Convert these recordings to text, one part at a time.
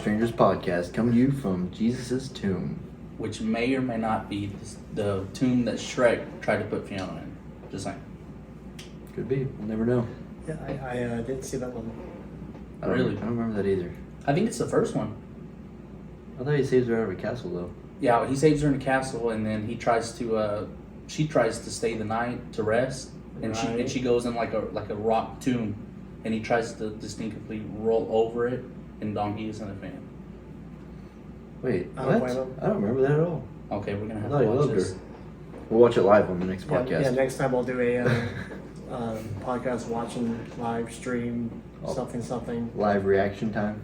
Strangers podcast coming to you from Jesus' tomb. Which may or may not be the tomb that Shrek tried to put Fiona in. Just saying. Could be. We'll never know. Yeah, I didn't see that one. I don't remember that either. I think it's the first one. I thought he saves her out of a castle though. Yeah, he saves her in a castle, and then he tries to. She tries to stay the night to rest, and she goes in like a rock tomb, and he tries to distinctly roll over it, and Donkey is in a fan. Wait, I what? don't blame him. I don't remember that at all. Okay, we're gonna I have thought to he watch loved this. her. We'll watch it live on the next podcast. Yeah, next time I'll do a podcast watching live stream something. Live reaction time.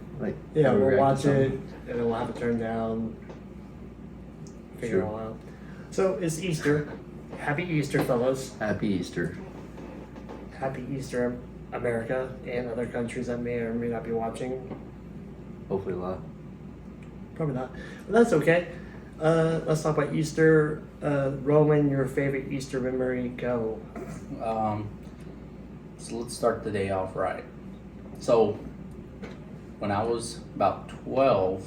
Yeah, we'll we'll react watch to it something. and then we'll have to turn down. Figure it Sure. all out. So it's Easter. Happy Easter, fellas. Happy Easter. Happy Easter, America and other countries that may or may not be watching. Hopefully a lot. Probably not, but that's okay. Let's talk about Easter. Roman, your favorite Easter memory? Go. So let's start the day off right. So when I was about 12,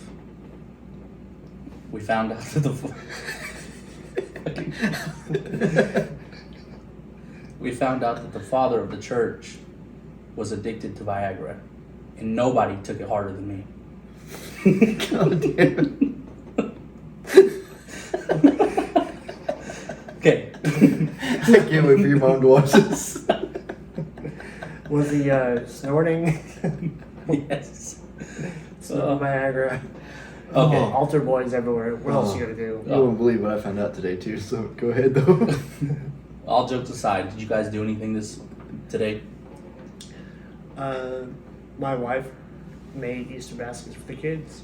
we found out that the father of the church was addicted to Viagra, and nobody took it harder than me. God damn Okay. I can't wait for your mom to watch this. Was he snorting? Yes. Some Viagra. Okay. Altar boys everywhere. What else you gonna do? You won't believe what I found out today too, so go ahead though. All jokes aside, did you guys do anything today? My wife made Easter baskets for the kids,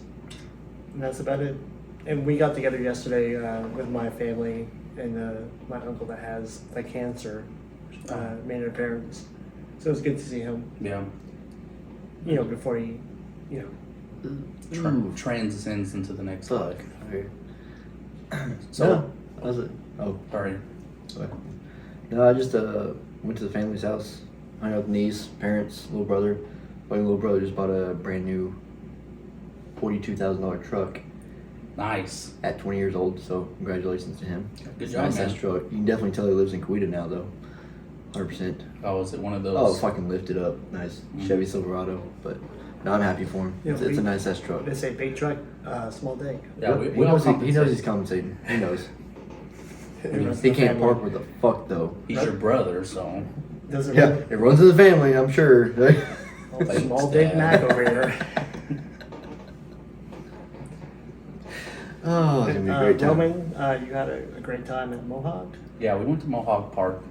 and that's about it. And we got together yesterday with my family and my uncle that has the cancer made an appearance. So it was good to see him. Yeah. Before he, Transcends into the next Fuck. life. Okay. So, No, was it? Oh, sorry. sorry. No, I just went to the family's house, hung out with niece, parents, little brother. My little brother just bought a brand new $42,000 truck Nice. at 20 years old. So congratulations to him. Good It's a job, nice man. ass truck. You can definitely tell he lives in Coweta now though. 100%. Oh, is it one of those? Oh, fucking lifted up, nice Chevy Silverado. But no, I'm happy for him. Yeah, It's a nice ass truck. they say big truck, small dick. Yeah, He we all knows he's compensate. compensating. He knows. Everyone's He in the can't family. park where the fuck though. He's your brother, so. Doesn't Yeah, it runs in the family, I'm sure. small dick Mac over here. Oh, it's gonna be a great time. Roman, you had a great time at Mohawk. Yeah, we went to Mohawk Park.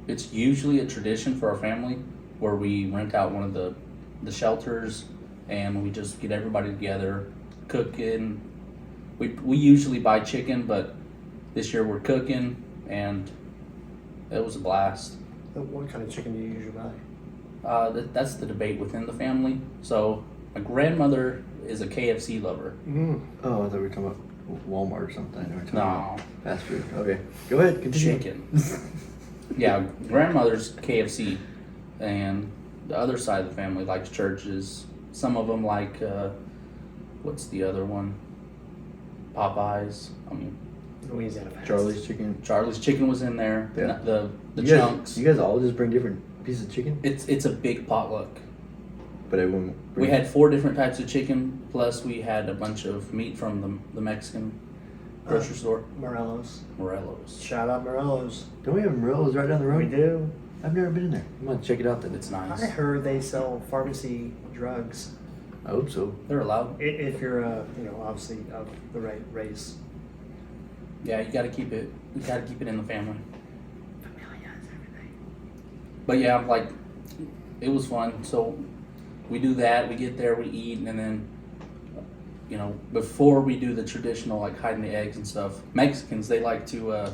It's usually a tradition for our family where we rent out one of the shelters and we just get everybody together, cooking. We usually buy chicken, but this year we're cooking and it was a blast. What kind of chicken do you usually buy? That's the debate within the family. So my grandmother is a KFC lover. Oh, I thought we were talking about Walmart or something. Or talking No. about fast food. Okay, go ahead. Continue. Chicken. Yeah, grandmother's KFC, and the other side of the family likes churches. Some of them like, what's the other one? Popeyes. I mean, Louisiana Fast. Charlie's chicken. Charlie's Chicken was in there. Yeah. The You chunks. You guys all just bring different pieces of chicken, It's a big potluck. but everyone. We had 4 different types of chicken, plus we had a bunch of meat from the Mexican grocery store, Morelos. Morelos. Shout out Morelos. Don't we have Morello's right down the road? We do. I've never been in there. I'm gonna check it out then. It's I nice. heard they sell pharmacy drugs. I hope so. They're allowed. If you're, obviously of the right race. Yeah, you gotta keep it. You gotta keep it in the family. But yeah, like, it was fun. So we do that. We get there, we eat, and then, before we do the traditional like hiding the eggs and stuff, Mexicans they like to.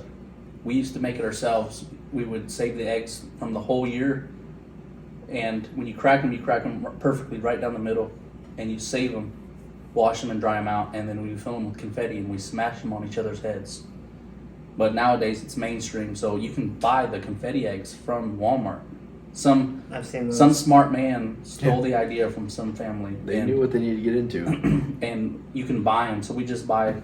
We used to make it ourselves. We would save the eggs from the whole year, and when you crack them perfectly right down the middle, and you save them, wash them and dry them out, and then we fill them with confetti and we smash them on each other's heads. But nowadays it's mainstream, so you can buy the confetti eggs from Walmart, some I've seen those. some smart man stole the idea from some family. They and, knew what they needed to get into. and you can buy them. So we just buy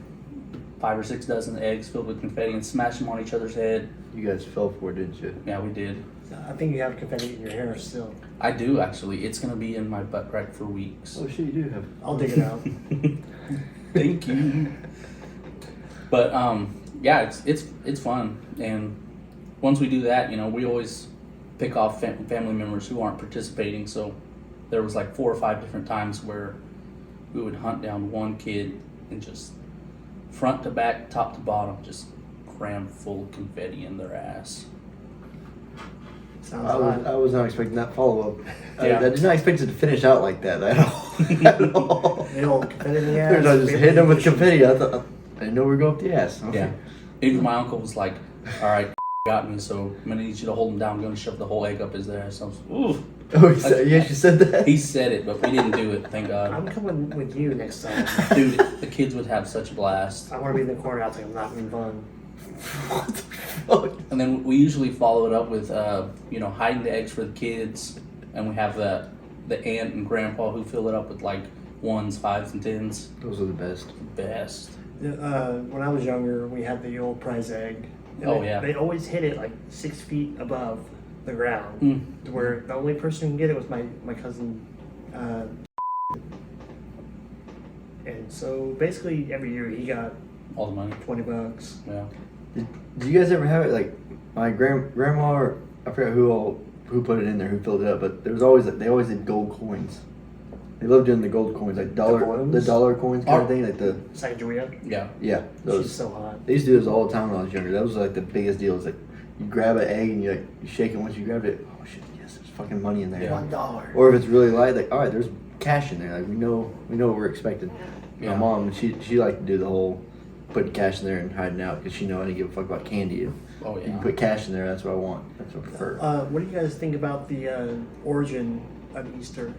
5 or 6 dozen eggs filled with confetti and smash them on each other's head. You guys fell for it, didn't you? Yeah, we did. I think you have confetti in your hair still. I do actually. It's gonna be in my butt crack for weeks. Oh shit, you do have. I'll dig it out. Thank you. But yeah, it's fun, and once we do that, we always pick off family members who aren't participating. So there was like 4 or 5 different times where we would hunt down one kid and just front to back, top to bottom, just cram full of confetti in their ass. Sounds I hot. was not expecting that follow up. Yeah. I did not expect it to finish out like that at all. At all. The old confetti in the There's ass. I just hitting them with confetti. I thought I didn't know we were going up the ass. Okay. Yeah. Even my uncle was like, "All right, got me. So I'm gonna need you to hold him down. I'm gonna shove the whole egg up his ass." I was, ooh. Oh, he actually said that. He said it, but we didn't do it. Thank God. I'm coming with you next time. Dude, the kids would have such a blast. I want to be in the corner outside. I'm not having fun. What the fuck? And then we usually follow it up with, hiding the eggs for the kids, and we have the aunt and grandpa who fill it up with like 1s, 5s, and 10s. Those are the best. Best. When I was younger, we had the old prize egg. And Oh, they, yeah. They always hit it like 6 feet above the ground. Mm. To where the only person who can get it was my cousin. And so basically every year he got All the money. $20. Yeah. Did you guys ever have it like my grandma or I forgot who put it in there, who filled it up, but there was always they always did gold coins. They loved doing the gold coins, like balloons? the dollar coins kind Oh. of thing, like the Sangria. Yeah. She's those. so hot. They used to do those all the time when I was younger. That was like the biggest deal. It's like you grab an egg and you shake it. Once you grabbed it, oh shit, yes, there's fucking money in there. Yeah. $1. Or if it's really light, like all right, there's cash in there. Like we know what we're expecting. Yeah. My mom, she liked to do the whole putting cash in there and hiding out because she know I didn't give a fuck about candy. Oh, You can yeah. put cash in there. That's what I want. That's what I prefer. What do you guys think about the origin of Easter?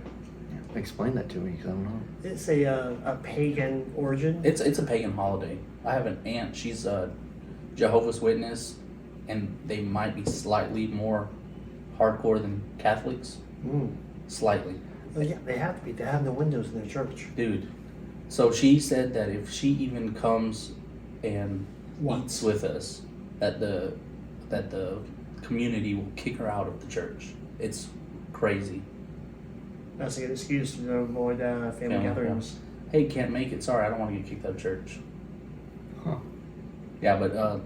Explain that to me because I don't know. It's a pagan origin. It's a pagan holiday. I have an aunt. She's a Jehovah's Witness, and they might be slightly more hardcore than Catholics. Mm. Slightly. Oh, yeah, they have to be. They have no windows in their church. Dude. So she said that if she even comes and Once. eats with us, that the community will kick her out of the church. It's crazy. That's a good excuse to avoid family Yeah, gatherings. Hey, can't make it. Sorry, I don't want to get kicked out of church. Huh. Yeah, but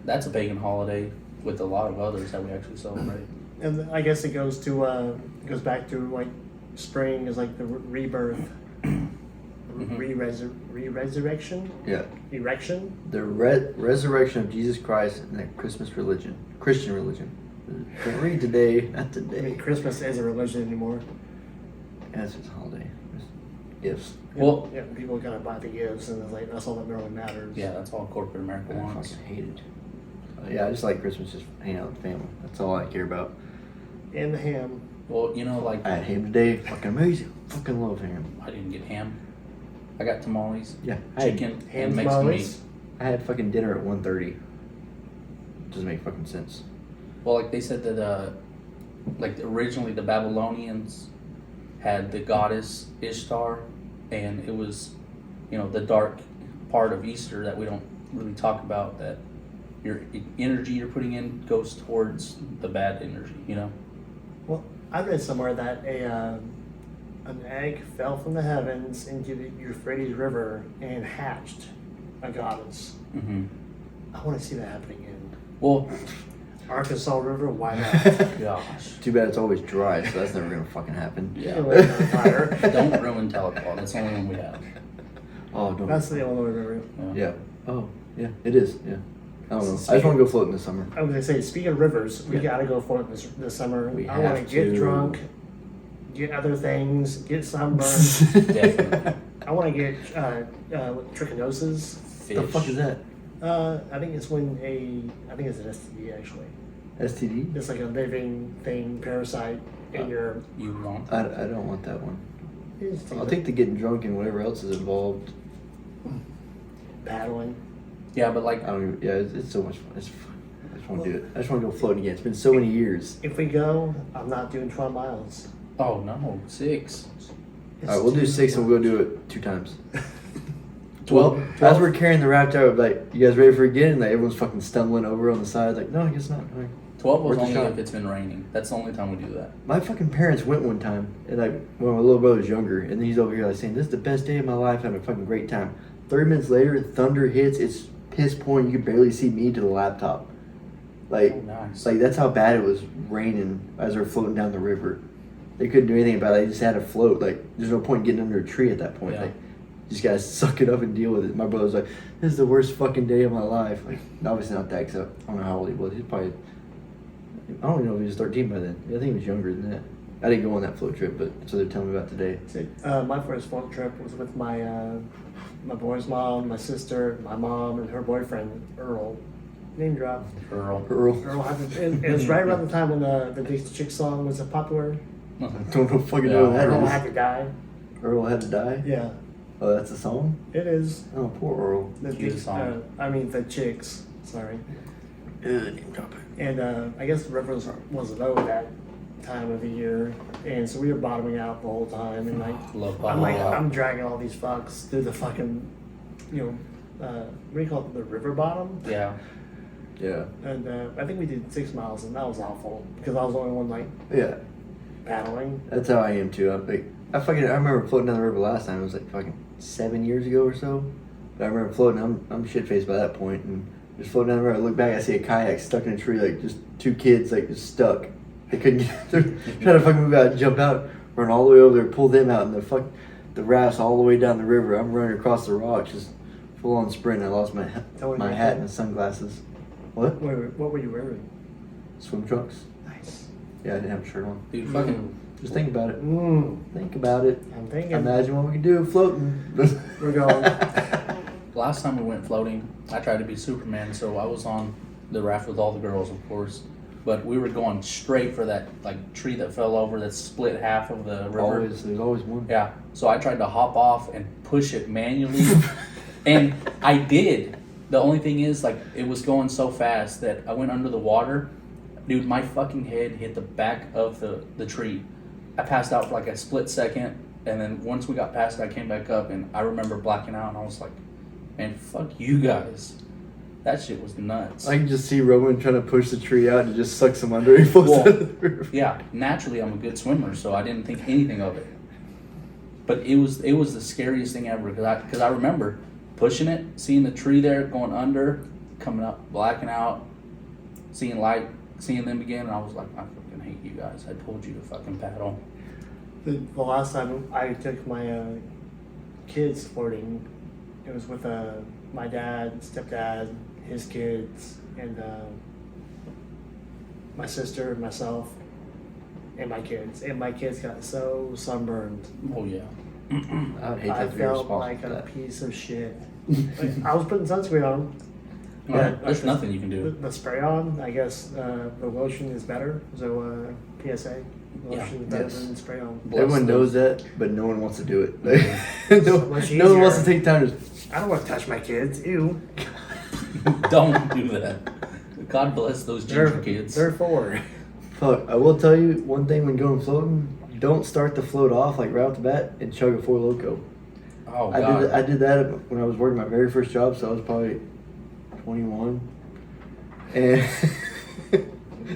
that's a pagan holiday with a lot of others that we actually celebrate. And I guess it goes to goes back to like spring is like the rebirth, re-resurrection, Yeah. erection. The resurrection of Jesus Christ and the Christian religion. Can't read today. Not I mean, today. Christmas isn't a religion anymore. Yes, it's a holiday. It's gifts. Well, Yeah, people gotta buy the gifts, and it's like that's all that really matters. yeah, that's all corporate America I wants. fucking hate it. Yeah, I just like Christmas, just hanging out with family. That's all I care about. And the ham. Well, like I had ham today. Fucking amazing. Fucking love ham. I didn't get ham. I got tamales, Yeah. chicken, Ham and Mexican meat. tamales. I had fucking dinner at 1:30. Doesn't make fucking sense. Well, like they said that, originally the Babylonians had the goddess Ishtar, and it was, the dark part of Easter that we don't really talk about. That your energy you're putting in goes towards the bad energy. Well, I read somewhere that an egg fell from the heavens into the Euphrates River and hatched a goddess. Mm-hmm. I want to see that happening in Well, Arkansas River. Why not? gosh, Too bad it's always dry, so that's never gonna fucking happen. yeah. Anyway, on fire. Don't ruin Tahlequah. That's the only one we have. Oh, don't. That's the Illinois River. Yeah. Oh, yeah. It is. Yeah. I don't know. I just Speaking- want to go floating this summer. I was gonna say, speaking of rivers, we Yeah. gotta go for it this summer. We I want to have get to. drunk, get other things, get sunburned. Definitely. I want to get trichinosis. Fish. The fuck is that? I think it's I think it's an STD actually. STD? It's like a living thing, parasite in your. You won't. I don't want that one. you just I'll take the getting drunk and whatever else is involved. paddling. Yeah, but I don't even. Yeah, it's so much fun. It's just want to do it. I just want to go floating again. It's been so many years. If we go, I'm not doing 12 miles. Oh no, 6. It's All right, we'll do too 6 and we'll go much. do it 2 times. Well, as we're carrying the raft out, like, you guys ready for it again? And like, everyone's fucking stumbling over on the side. Like, no, I guess not. All right. 12 was Worth a only shot. if it's been raining. That's the only time we do that. My fucking parents went one time, and like when my little brother was younger, and then he's over here like saying, "This is the best day of my life, having a fucking great time." 30 minutes later, thunder hits. It's piss pouring. You can barely see me to the laptop. Like, Oh, nice. like that's how bad it was raining as they're floating down the river. They couldn't do anything about it. They just had to float. Like, there's no point getting under a tree at that point. Yeah. Like, you just gotta suck it up and deal with it. My brother's like, "This is the worst fucking day of my life." Like, obviously not that, because I don't know how old he was. He's probably, I don't even know if he was 13 by then. I think he was younger than that. I didn't go on that float trip, but that's what they're telling me about today. My first float trip was with my my boy's mom, my sister, my mom, and her boyfriend, Earl. Name drop. Earl. Earl. Earl had to, and it was right around the time when the Dixie Chick song was popular. Don't know fucking know what that Earl is. had to die. Earl had to die? Yeah, Oh, that's a song? it is. Oh, poor Earl. The Cue the Dix- song. I mean, the Chicks. Sorry. Name drop it. And I guess the river wasn't low that time of the year, and so we were bottoming out the whole time. And like, Love I'm like, bottoming out. I'm dragging all these fucks through the fucking, what do you call it, the river bottom? Yeah. Yeah. And I think we did 6 miles, and that was awful because I was the only one like Yeah. paddling. That's how I am too. I'm like, I remember floating down the river last time. It was like fucking 7 years ago or so. But I remember floating. I'm shit faced by that point, and just floating down the river. I look back, I see a kayak stuck in a tree, like just 2 kids like just stuck. They couldn't get. They're trying to fucking move out, and jump out, run all the way over there, pull them out, and the raft's all the way down the river. I'm running across the rocks, just full on sprint. I lost my Tell me my about hat that. and sunglasses. What? What were you wearing? Swim trunks. Nice. Yeah, I didn't have a shirt on. Dude, fucking. Just think about it. Mm, Think about it. I'm thinking. Imagine what we could do floating. We're going. Last time we went floating, I tried to be Superman, so I was on the raft with all the girls, of course. But we were going straight for that like tree that fell over that split half of the river. There's always one. Yeah. So I tried to hop off and push it manually. And I did. The only thing is, like, it was going so fast that I went under the water. Dude, my fucking head hit the back of the tree. I passed out for like a split second. And then once we got past it, I came back up and I remember blacking out. And I was like, man, fuck you guys. That shit was nuts. I can just see Roman trying to push the tree out and just sucks him under. He falls Well, out of the river. Yeah, naturally I'm a good swimmer, so I didn't think anything of it. But it was the scariest thing ever because I remember pushing it, seeing the tree there going under, coming up, blacking out, seeing light, seeing them again, and I was like, I fucking hate you guys. I told you to fucking paddle. The last time I took my kids floating, it was with my dad, stepdad, his kids, and my sister, myself, and my kids. And my kids got so sunburned. Oh yeah. I would hate to I have to be felt responsible like for a that. piece of shit. Like, I was putting sunscreen on. Well, But, there's nothing you can do. The spray on, I guess the lotion is better. So PSA, lotion is better Yes. than spray on. Bless Everyone those- knows that, but no one wants to do it. no, much no one wants to easier. take time to. I don't want to touch my kids. Ew. Don't do that. God bless those ginger kids. They're 4. Fuck, I will tell you one thing when going floating, don't start the float off like right off the bat and chug a Four Loko. Oh I God. did that when I was working my very first job, so I was probably 21. And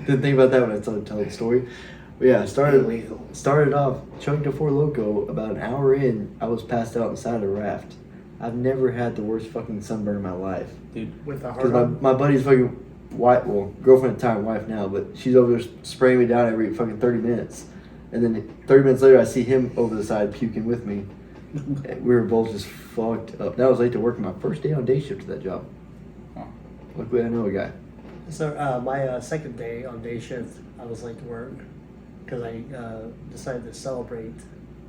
didn't think about that when I tell the story. But yeah, I started off, chugged a Four Loko. About an hour in, I was passed out inside a raft. I've never had the worst fucking sunburn in my life. Dude, With a Because hard my buddy's fucking wife, well, girlfriend at the time, wife now, but she's over there spraying me down every fucking 30 minutes. And then 30 minutes later, I see him over the side puking with me. And we were both just fucked up. That was late to work my first day on day shift to that job. Huh. Luckily, I know a guy. So my second day on day shift, I was late to work because I decided to celebrate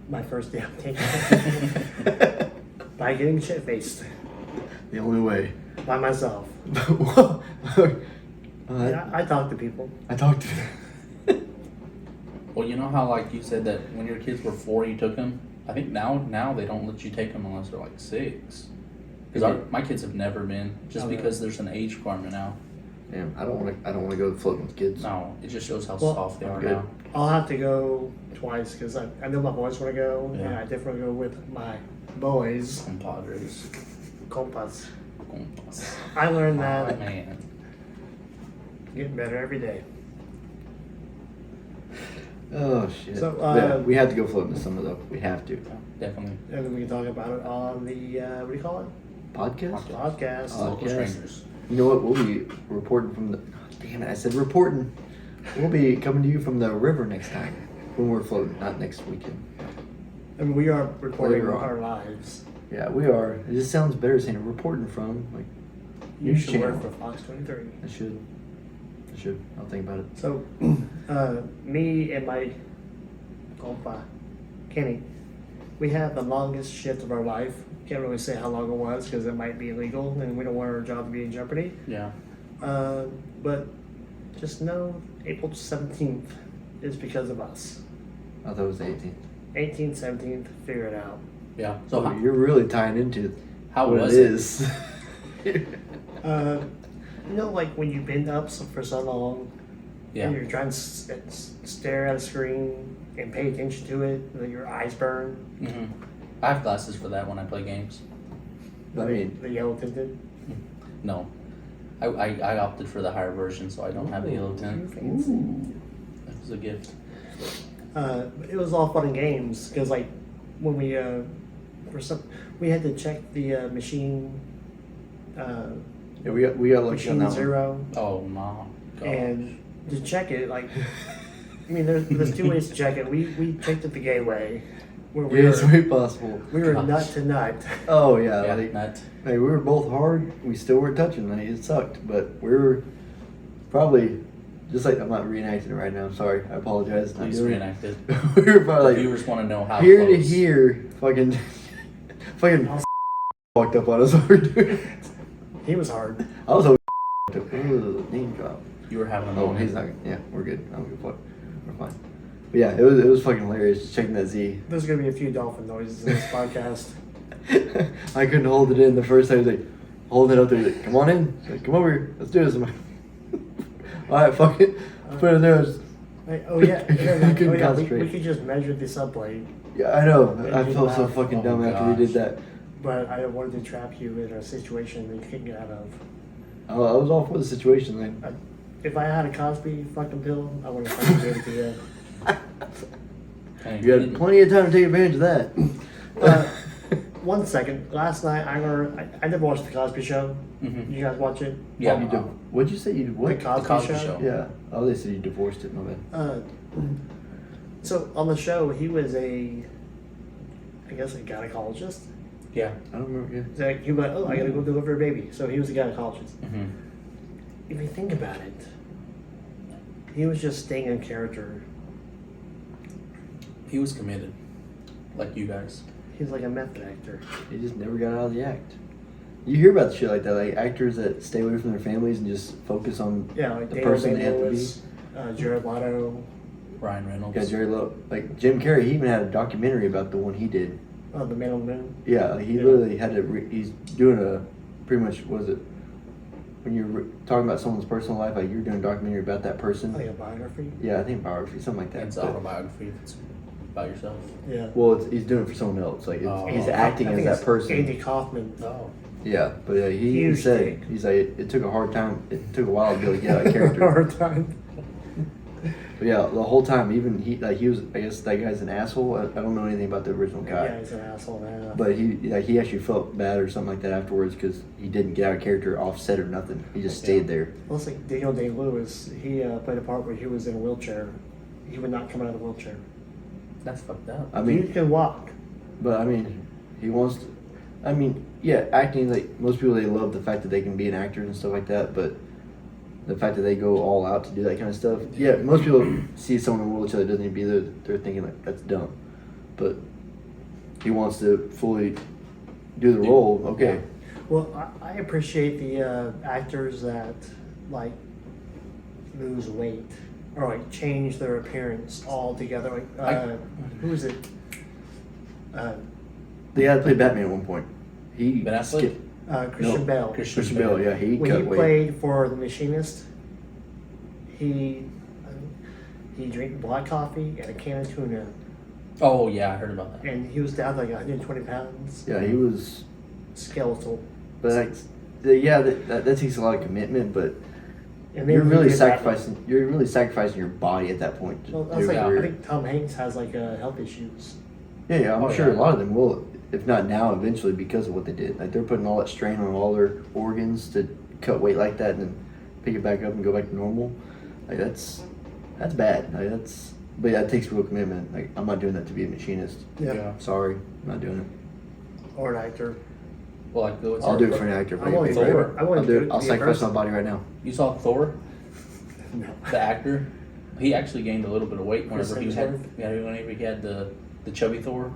my first day on day shift by getting shit faced The only way. by myself. I talk to people. I talked to well, you know how like you said that when your kids were 4, you took them. I think now they don't let you take them unless they're like 6. Because my kids have never been, just Oh, yeah. because there's an age requirement now. Damn, I don't want to go floating with kids. No, it just shows how Well, soft they are good. now. I'll have to go twice because I know my boys want to go, and Yeah. I definitely go with my boys, Compadres. compas. Compas. I learned Oh, that man. getting better every day. Oh shit. So, yeah, we have to go floating this summer though. We have to. Yeah, definitely. And then we can talk about it on the what do you call it? Podcast. Podcast. Local Podcast. strangers. You know what? We'll be reporting from the. Damn it! I said reporting. We'll be coming to you from the river next time when we're floating, not next weekend. And we are recording Later on. our lives. Yeah, we are. It just sounds better saying reporting from like. You News should work channel. for Fox 23. I should. I'll think about it. So, me and my compa, Kenny, we had the longest shift of our life. Can't really say how long it was because it might be illegal and we don't want our job to be in jeopardy. Yeah. But just know April 17th is because of us. I thought it was the 18th. 18th, 17th, figure it out. Yeah. So So you're really tying into how what was it it? is. You know, like when you've been up for so long Yeah. and you're trying to stare at a screen and pay attention to it, and then your eyes burn. hmm I have glasses for that when I play games. I mean, the yellow tinted. No. I opted for the higher version, so I don't have the yellow tint. That was a gift. It was all fun and games because, like, when we we had to check the machine yeah, we got lucky on machine that one. 0, Oh my god. and to check it, like, I mean, there's two ways to check it. We checked it the gay way, where we Yeah, it's were way possible. nut Gosh. to nut. Oh yeah, yeah, like, nut. hey, we were both hard. We still weren't touching. Like, it sucked, but we were probably just like I'm not reenacting it right now. I'm sorry. I apologize. Not Please doing it. reenact it. we were The probably viewers want to know how here to close. here, fucking walked up on us while we were doing it. He was hard. I was hoping name drop. You were having a Oh, moment. he's not. Yeah, we're good. I don't give a fuck. We're fine. But yeah, it was fucking hilarious just checking that Z. There's gonna be a few dolphin noises in this podcast. I couldn't hold it in the first time. He was like, holding it up there. He's like, come on in. He's like, come over here. Let's do this. I'm like, all right, fuck it. Put it there. Like, oh yeah, I couldn't we concentrate. could just measure the subplate, Yeah, I know. I you felt so laugh. fucking Oh dumb my after we did gosh. that. but I wanted to trap you in a situation that you couldn't get out of. I was all for the situation. Like, If I had a Cosby fucking pill, I would have fucking gave it to you. Hey, you had plenty of time to take advantage of that. 1 second. Last night, I never watched the Cosby Show. Mhm. You guys watch it? Yeah. You what'd you say? You what? The Cosby, Cosby Show. Show. Yeah. Oh, they said you divorced it. My bad. So on the show, he was I guess a gynecologist. Yeah. I don't remember. Yeah. He's like, he was like, oh, I gotta go deliver a baby. So he was a gynecologist. hmm If you think about it, he was just staying in character. He was committed, like you guys. He's like a method actor. He just never got out of the act. You hear about shit like that, like actors that stay away from their families and just focus on Yeah, like the Daniel person they have to be. Day-Lewis, Jared Leto, Ryan Reynolds. Yeah, Jerry Lowe. Like Jim Carrey, he even had a documentary about the one he did. The Man on the Moon. Yeah, like, he Yeah. literally had to. He's doing a pretty much. Was it when you're talking about someone's personal life? Like you're doing a documentary about that person. I think a biography. Yeah, I think biography, something like that. It's But- autobiography if it's about yourself. Yeah. well, he's doing it for someone else. Like Oh. he's I acting I as think that it's person. Andy Kaufman. Oh. Yeah, but yeah, he Huge said dick. he's like it took a hard time. It took a while to be able to get out of character. Hard time. But yeah, the whole time, even he was. I guess that guy's an asshole. I don't know anything about the original guy. Yeah, he's an asshole now. But he actually felt bad or something like that afterwards because he didn't get out of character, offset or nothing. He just stayed there. Well, it's like Daniel Day-Lewis. He played a part where he was in a wheelchair. He would not come out of the wheelchair. That's fucked up. I You mean, can walk. but I mean, he wants to. I mean, yeah, acting, like most people, they love the fact that they can be an actor and stuff like that. But the fact that they go all out to do that kind of stuff, yeah, most people see someone in a wheelchair that doesn't even be there, they're thinking like that's dumb. But he wants to fully do the role. Okay. Well, I appreciate the actors that like lose weight or like change their appearance altogether. Like who is it? The guy that played Batman at one point. He Ben Affleck? Christian No. Bale. Christian Bale, yeah, he When cut he weight. played for The Machinist, he drank black coffee and a can of tuna, Oh yeah, I heard about that. and he was down like 120 pounds. Yeah, he was. Skeletal. But yeah, that takes a lot of commitment. But And you're then he really did that- sacrificing. You're really sacrificing your body at that point. to Well, do that's like, a I career. think Tom Hanks has like health issues. Yeah, I'm Oh, sure yeah. a lot of them will, if not now, eventually because of what they did. Like they're putting all that strain on all their organs to cut weight like that and then pick it back up and go back to normal. Like that's bad. Like but yeah, it takes real commitment. Like I'm not doing that to be a machinist. Yeah. Sorry, I'm not doing it. Or an actor. Well, like what's I'll our- do it for an actor. I want Pay to me. do Thor. it. I want I'll to do do it. it. I'll to be a sacrifice my person. body right now. You saw Thor, No. the actor. He actually gained a little bit of weight whenever Chris he had, Hemsworth? whenever he had the chubby Thor.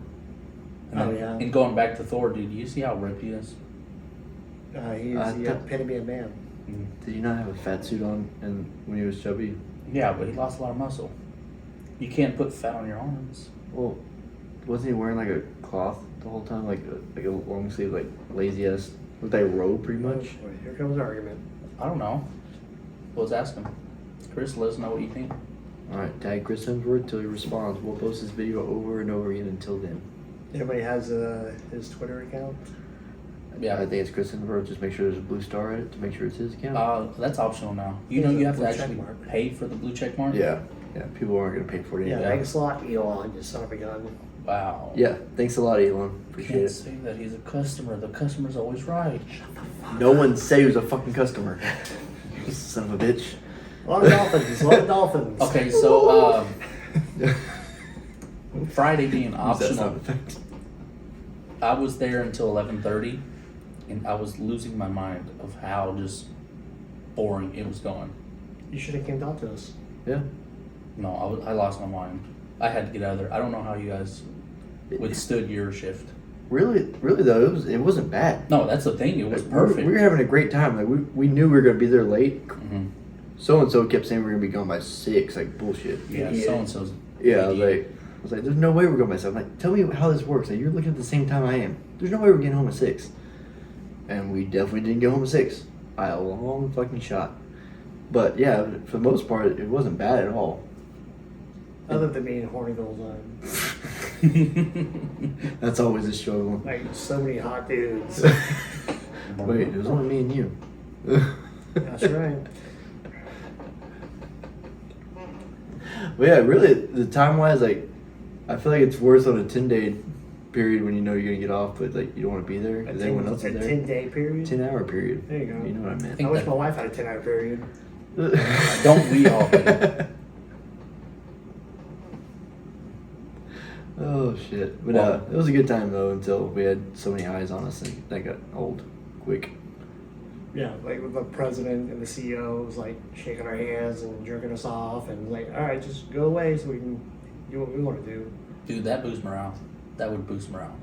And Oh, then- yeah. And going back to Thor, dude, you see how ripped he is? He's the epitome of man. Did you not have a fat suit on and when he was chubby? Yeah, but he lost a lot of muscle. You can't put fat on your arms. Well, wasn't he wearing like a cloth the whole time, like a long sleeve, like lazy ass, looked like a robe pretty much? Boy, here comes the argument. I don't know. Let's ask him. Chris, let us know what you think. All right, tag Chris Hemsworth till he responds. We'll post this video over and over again until then. Everybody has his Twitter account. Yeah. I think it's Chris Hemsworth. Just make sure there's a blue star in it to make sure it's his account. That's optional now. You Yeah, know you have to blue check actually mark. pay for the blue check mark? yeah, people aren't gonna pay for it. Yeah, Anyway. thanks a lot, Elon. You son of a gun. Wow. Yeah, thanks a lot, Elon. Appreciate Can't it. say that he's a customer. The customer's always right. No one say he was a fucking customer. You son of a bitch. A lot of dolphins. A lot of dolphins. Okay, so Friday being Use that optional, sound effect. I was there until 11:30, and I was losing my mind of how just boring it was going. You should have came down to us. Yeah. No, I lost my mind. I had to get out of there. I don't know how you guys withstood your shift. Really though, it wasn't bad. No, that's the thing. It was Like, perfect. We were having a great time. Like we knew we were gonna be there late. Mhm. So and so kept saying we were gonna be gone by 6. Like bullshit. Yeah, Yeah. so and so's. Yeah, I was like, there's no way we're going by 7. I'm like, tell me how this works. Like, you're looking at the same time I am. There's no way we're getting home at 6. And we definitely didn't get home at 6 by a long fucking shot. But yeah, for the most part, it wasn't bad at all. Other than being horny the whole time. That's always a struggle. Like, so many hot dudes. Wait, it was only me and you. That's right. But yeah, really, the time wise, like, I feel like it's worse on a 10-day period when you know you're gonna get off, but like you don't want to be there because everyone else is A there. 10-day period. 10-hour period. There you go. You know what I meant. I wish my wife had a 10-hour period. Don't we all, baby? Oh shit! But Well- it was a good time though until we had so many eyes on us and that got old quick. Yeah, like with the president and the CEO was like shaking our hands and jerking us off and like, all right, just go away so we can do what we want to do. Dude, that boosts morale. That would boost morale.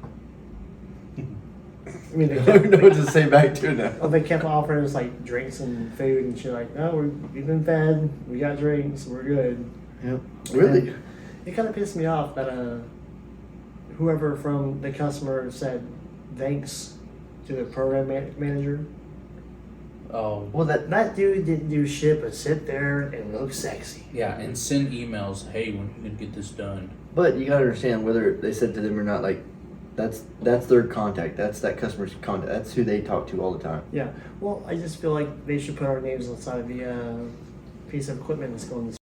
I mean, they I don't know what kept, to say back to now. they kept offering us like drinks and food and shit. Like, no, we've been fed. We got drinks. We're good. Yep. Really? It kind of pissed me off that whoever from the customer said thanks to the program manager. Oh, Well, That dude didn't do shit but sit there and look sexy. yeah, and send emails. Hey, when you gonna get this done? but you gotta understand whether they said to them or not. Like, that's their contact. That's that customer's contact. That's who they talk to all the time. Yeah. Well, I just feel like they should put our names inside of the piece of equipment that's going to.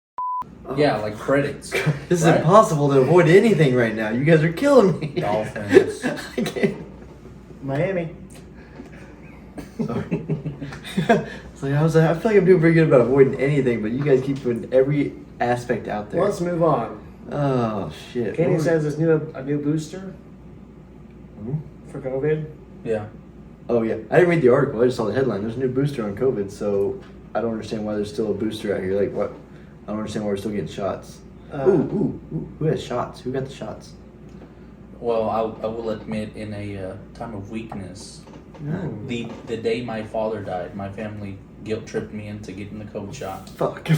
Yeah, like credits. This is Right? impossible to avoid anything right now. You guys are killing me. Dolphins. I can't. Miami. Sorry. It's like, I feel like I'm doing pretty good about avoiding anything, but you guys keep putting every aspect out there. Well, let's move on. Oh shit. Kenny What says there's a new booster Hmm? for COVID. Yeah. Oh yeah, I didn't read the article. I just saw the headline. There's a new booster on COVID, so I don't understand why there's still a booster out here. Like what? I don't understand why we're still getting shots. Ooh, who has shots? Who got the shots? Well, I will admit, in a time of weakness, Mm. the day my father died, my family guilt tripped me into getting the COVID shot, Fuck.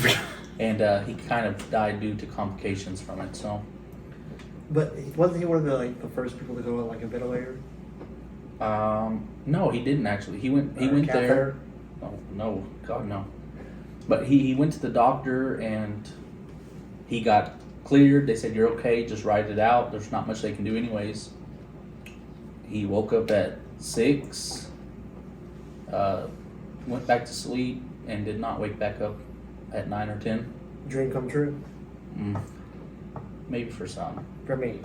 and he kind of died due to complications from it. So But wasn't he one of the first people to go on like a ventilator? No, he didn't actually. He went Catheter? there. Oh no, God no. But he went to the doctor and he got cleared. They said you're okay, just ride it out. There's not much they can do anyways. He woke up at 6, went back to sleep, and did not wake back up at 9 or 10. Dream come true Maybe for some. for me.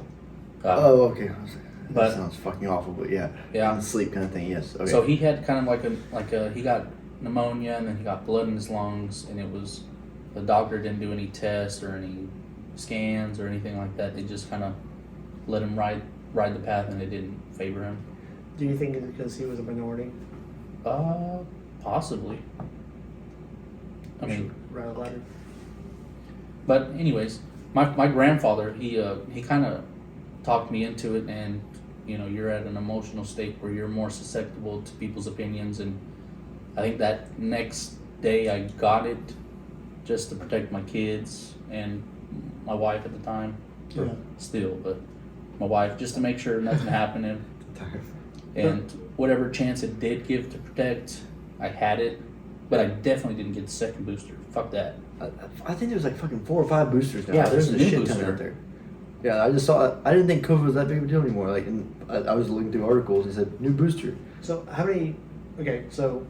Oh, okay. That But- sounds fucking awful, but yeah. Yeah. In the sleep kind of thing, yes. Okay. So he had kind of he got pneumonia and then he got blood in his lungs, and the doctor didn't do any tests or any scans or anything like that. They just kind of let him ride the path, and it didn't favor him. Do you think it's because he was a minority? Possibly. I mean, Ride a ladder. but anyways, my grandfather, he kind of talked me into it, and you're at an emotional state where you're more susceptible to people's opinions, and I think that next day I got it just to protect my kids and my wife at the time. Yeah. Still, but my wife, just to make sure nothing happened, and whatever chance it did give to protect, I had it, but I definitely didn't get the second booster. Fuck that. I think there's like fucking 4 or 5 boosters now. Yeah, there's there's a a new shit ton booster. out there. Yeah, I just saw. I didn't think COVID was that big of a deal anymore. Like, and I was looking through articles and it said new booster. So how many? Okay, so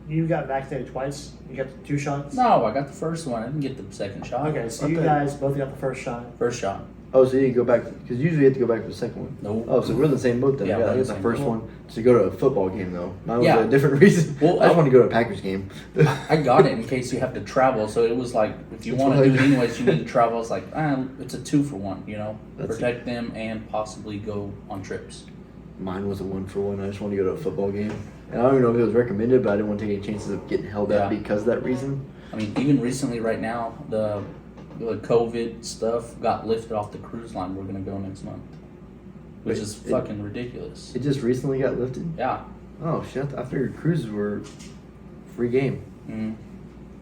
you got vaccinated twice. You got the 2 shots. No, I got the first one. I didn't get the second shot. Okay, so you Okay. guys both got the first shot. First shot. Oh, so you didn't go back because usually you have to go back to the second one. No. Oh, so we're in the same boat then. Yeah, Yeah, we're I in got the the same first boat. one to go to a football game though. Mine was Yeah. a different reason. Well, I just wanted to go to a Packers game. I got it in case you have to travel, so it was like, if you That's want to what do I- it anyways, you need to travel. It's like, it's a 2 for 1, That's protect them and possibly go on trips. Mine was a 1-for-1. I just wanted to go to a football game, and I don't even know if it was recommended, but I didn't want to take any chances of getting held up Yeah. because of that reason. I mean, even recently, right now, the COVID stuff got lifted off the cruise line we're gonna go next month, which Wait, is it- fucking ridiculous. It just recently got lifted. Yeah. Oh shit! I figured cruises were free game. Mm.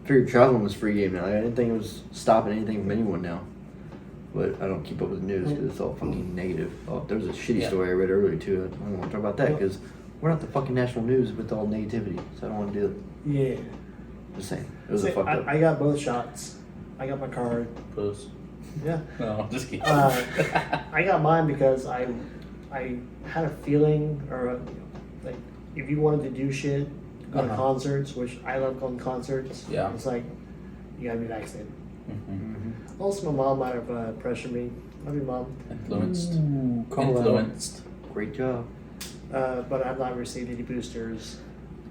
I figured traveling was free game now. I didn't think it was stopping anything from anyone now. But I don't keep up with the news because it's all fucking negative. Oh, there was a shitty Yeah. story I read earlier too. I don't want to talk about that because we're not the fucking national news with all negativity. So I don't want to do it. Yeah. Just saying. It was See, a fucked up. I got both shots. I got my card. Puss. Yeah. No, I'm just kidding. I got mine because I had a feeling, or like, if you wanted to do shit, go to Uh-huh. concerts, which I love going to concerts. Yeah. It's like, you gotta be vaccinated. Mhm. Also, my mom might have pressured me. Love you, Mom. Influenced. Ooh, call out. Influenced. Great job. But I've not received any boosters.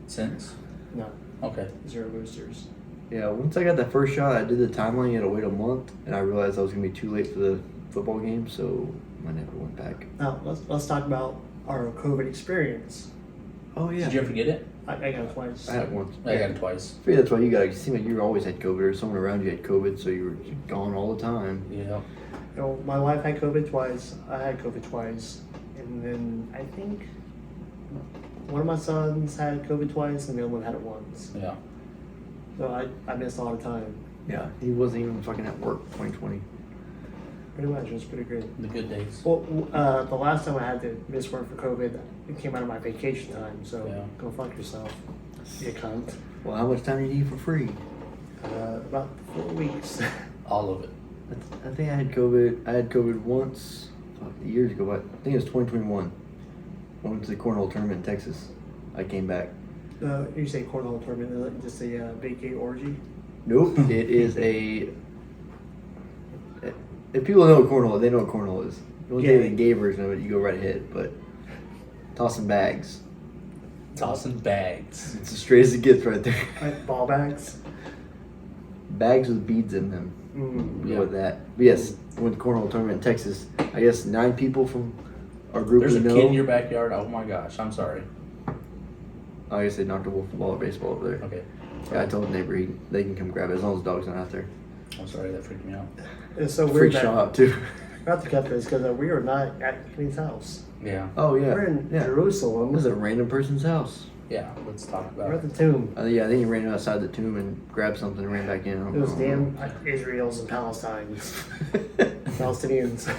Since. No, Okay. 0 boosters. Yeah, once I got that first shot, I did the timeline. You had to wait a month, and I realized I was gonna be too late for the football game, so I never went back. Now, let's talk about our COVID experience. Oh yeah. Did you ever get it? I got it twice. I had it once. I got it twice. I figure that's why you got it. It seemed like you always had COVID, or someone around you had COVID, so you were gone all the time. Yeah. You know, my wife had COVID twice. I had COVID twice, and then I think one of my sons had COVID twice, and the other one had it once. Yeah. So I missed a lot of time. Yeah, he wasn't even fucking at work. 2020. Pretty much, it was pretty good. The good days. Well, the last time I had to miss work for COVID, it came out of my vacation time. So Yeah. go fuck yourself, you cunt. Well, how much time do you need for free? About 4 weeks. All of it. I think I had COVID. I had COVID once, years ago. But I think it was 2021. I went to the cornhole tournament in Texas. I came back. You say cornhole tournament, is it just a big gay orgy? Nope. It is a. If people know what cornhole, they know what cornhole is. You want to take the gay version of it, you go right ahead. But tossing bags. Tossing bags. It's as straight as it gets right there. Like ball bags? Bags with beads in them. Mm. Go with that. But yes, I went to cornhole tournament in Texas. I guess 9 people from our group There's we a know. kid in your backyard. Oh my gosh. I'm sorry. I guess they knocked a wolf ball or baseball over there. Okay. Yeah, I told the neighbor they can come grab it as long as the dog's not out there. I'm sorry. That freaked me out. It's so Free weird that shout out too. we have to cut this because we are not at Kenny's house. Yeah. Oh yeah. We're in yeah. Jerusalem. It was a random person's house. Yeah. Let's talk about We're at it. the tomb. Yeah, I think he ran outside the tomb and grabbed something and ran back in. I don't It was know. damn Israel's and Palestine's. Palestinians.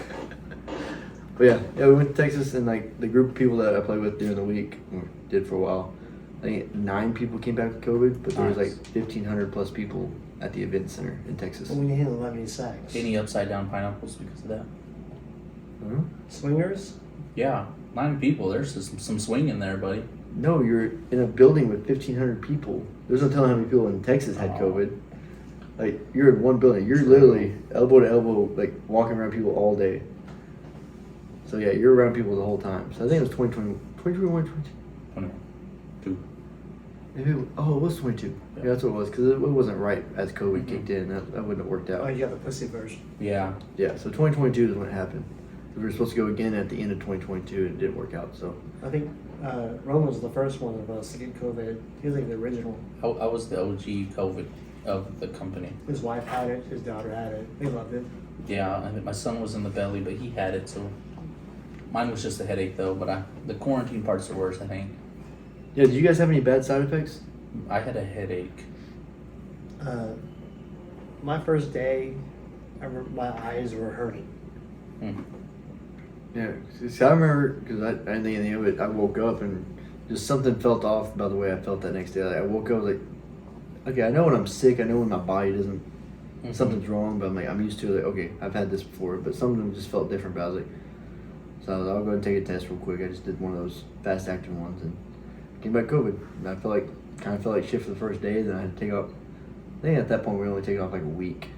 But yeah, we went to Texas, and like the group of people that I played with during the week, or did for a while. I think 9 people came back with COVID, but there was Nice. like 1,500 plus people at the event center in Texas. When you handle that many sacks. Any upside down pineapples because of that? Huh? Swingers? Yeah, 9 people. There's some swing in there, buddy. No, you're in a building with 1,500 people. There's no telling how many people in Texas had Oh. COVID. Like, you're in one building. You're literally elbow to elbow, like, walking around people all day. So, yeah, you're around people the whole time. So, I think it was 2020, 2021, 22. maybe, it was 22. Yeah, that's what it was, because it wasn't right as COVID kicked in. That wouldn't have worked Oh, out. you got the pussy version. Yeah. Yeah, so 2022 is when it happened. We were supposed to go again at the end of 2022, and it didn't work out, so. I think Roman was the first one of us to get COVID. He was like the original. I was the OG COVID of the company. His wife had it. His daughter had it. They loved it. Yeah, I think my son was in the belly, but he had it, so mine was just a headache though. But the quarantine part's the worst, I think. Yeah, did you guys have any bad side effects? I had a headache. My first day, I remember my eyes were hurting. Yeah, see, I remember because I didn't think anything of it. I woke up and just something felt off by the way I felt that next day. Like, I woke up like, okay, I know when I'm sick. I know when my body doesn't, something's wrong. But I'm like, I'm used to it. Like, okay, I've had this before, but some of them just felt different. But I was like, so I'll go and take a test real quick. I just did one of those fast acting ones and came back COVID. And I kind of felt like shit for the first day. Then I had to take off. I think at that point we were only taking off like a week,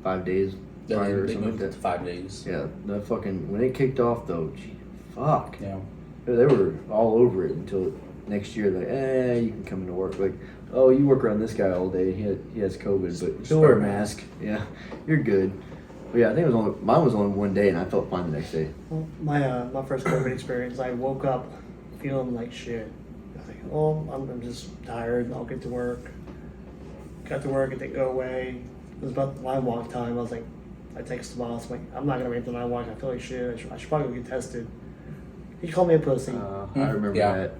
5 days Then prior or they something like moved it that. to 5 days. Yeah, the fucking when it kicked off though, gee, fuck. Yeah. They were all over it until next year. Like, you can come into work. Like, oh, you work around this guy all day. He has COVID, but Just still wear a wear a mask. Yeah, you're good. But yeah, I think mine was only one day, and I felt fine the next day. Well, my first COVID experience, I woke up feeling like shit. I was like, oh, I'm just tired. I'll get to work. Got to work, it didn't go away. It was about line walk time. I was like, I texted the boss, I'm like, I'm not gonna wait till line walk. I feel like shit. I should probably go get tested. He called me a pussy. I remember Yeah. that.